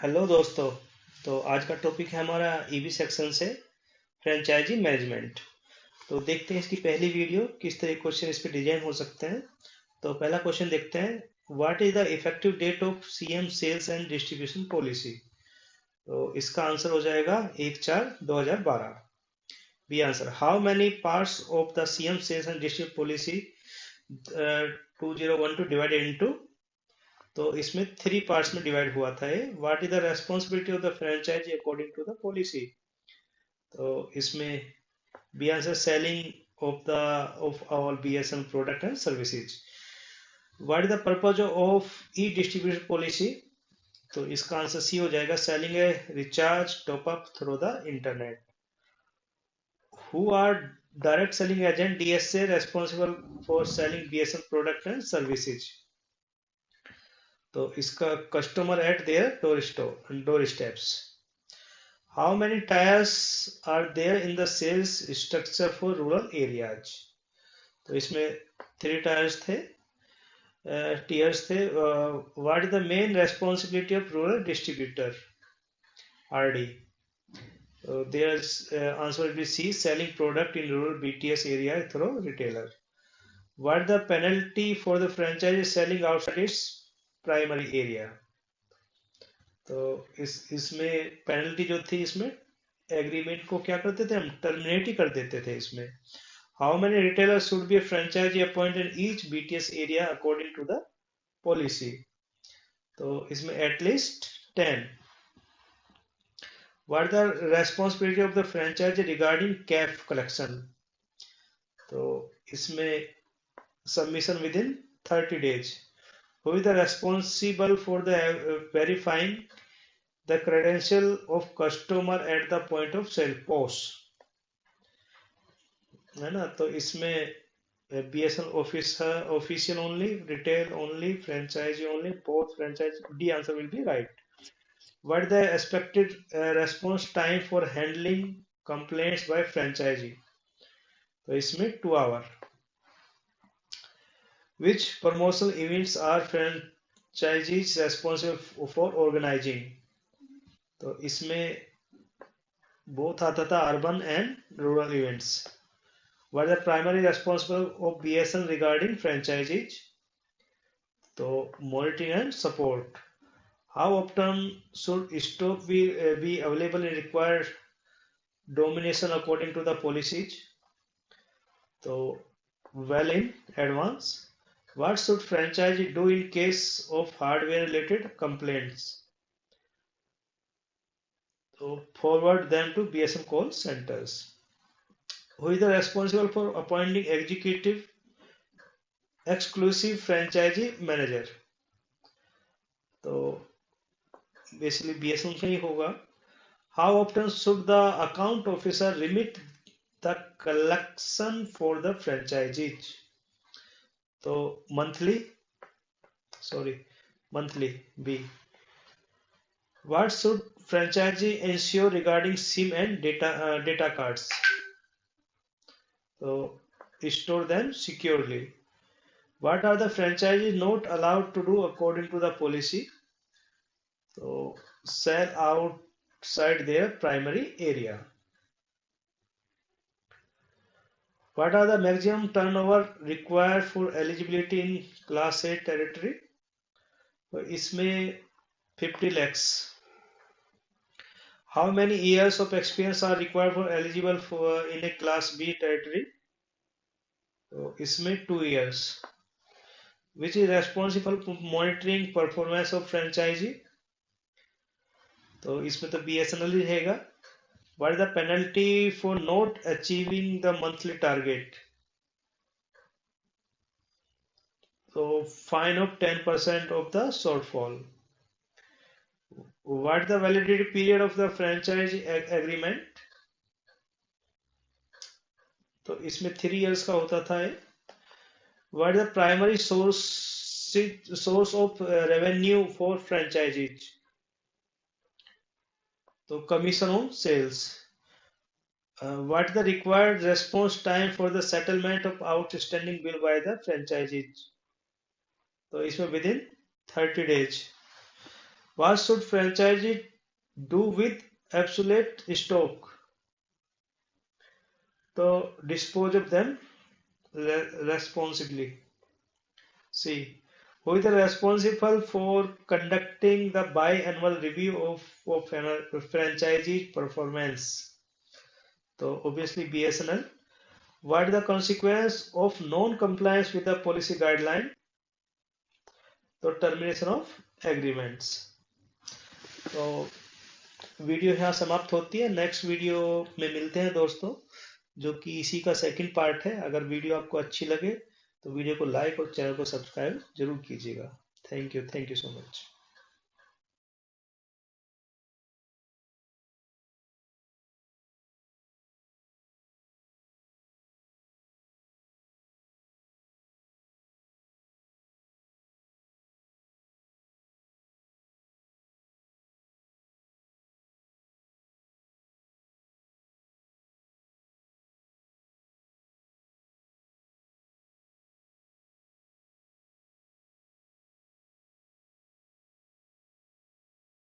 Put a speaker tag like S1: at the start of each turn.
S1: Hello दोस्तों। तो आज का टॉपिक है हमारा ईबी सेक्शन से फ्रेंचाइजी मैनेजमेंट। तो देखते हैं इसकी पहली वीडियो किस तरह क्वेश्चन इस पे डिजाइन हो सकते हैं। तो पहला क्वेश्चन देखते हैं, what is the effective date of CM sales and distribution policy. तो इसका आंसर हो जाएगा 1/4/2012। B answer, how many parts of the CM sales and distribution policy 2012 divided into. तो इसमें 3 पार्ट्स में डिवाइड हुआ था ये। What is the responsibility of the franchisee according to the policy. तो इसमें B answer, selling of all BSN product and services. What is the purpose of E distribution policy. तो इसका आंसर सी हो जाएगा, selling a recharge top up through the internet. Who are direct selling agent DSA responsible for selling BSN product and services. तो इसका customer at their door steps. How many tiers are there in the sales structure for rural areas. तो इसमें 3 tiers थे, tiers थे। What is the main responsibility of rural distributor, RD. Their answer will B C, selling product in rural BTS area through retailer. What the penalty for the franchisee selling outside its primary area. तो इसमें penalty जो थी, इसमें agreement को क्या करते थे हम, टर्मिनेट ही कर देते थे इसमें। How many retailer should be franchisee appointed each BTS area according to the policy. तो इसमें at least 10। What the responsibility of the franchisee regarding CAF collection. तो इसमें submission within 30 days। Who is the responsible for the verifying the credential of customer at the point of sale, POS, है ना। तो इसमें BSN office है, official only, retail only, franchisee only, both franchise. D answer will be right. What the expected response time for handling complaints by franchisee. तो इसमें 2 hour। Which promotional events are franchisees responsible for organising. तो इसमें both आता था urban and rural events. What are the primary responsible of BSN regarding franchisees? तो monitoring and support. How often should stock be available in required domination according to the policies? तो well in advance. What should franchisee do in case of hardware related complaints? So forward them to BSN call centers. Who is the responsible for appointing executive exclusive franchisee manager? तो basically BSN का ही होगा। How often should the account officer remit the collection for the franchisees. तो monthly, sorry, monthly. B, what should franchisee ensure regarding SIM and data cards. तो store them securely. What are the franchisee not allowed to do according to the policy. तो sell outside their primary area. What are the maximum turnover required for eligibility in class A territory? तो इसमें 50 lakhs. How many years of experience are required for eligible for in a class B territory? तो इसमें 2 years. Which is responsible for monitoring performance of franchisee? तो इसमें तो BSNL ही रहेगा। What is the penalty for not achieving the monthly target? So fine of 10% of the shortfall. What is the validity period of the franchise agreement? तो इसमें 3 years का होता था ये। What is the primary source of revenue for franchisees? तो commission on sales. What is the required response time for the settlement of outstanding bill by the franchisees? तो इसमें within 30 days. What should franchisee do with obsolete stock? So dispose of them responsibly. C. Who is responsible for conducting the biannual review of franchisee performance? So obviously BSNL. What is the consequence of non-compliance with the policy guideline? तो termination of agreements. तो video यहाँ समाप्त होती है. Next video में मिलते हैं दोस्तों, जो कि इसी का सेकंड पार्ट है. अगर वीडियो आपको अच्छी लगे तो वीडियो को लाइक और चैनल को सब्सक्राइब जरूर कीजिएगा. Thank you so much.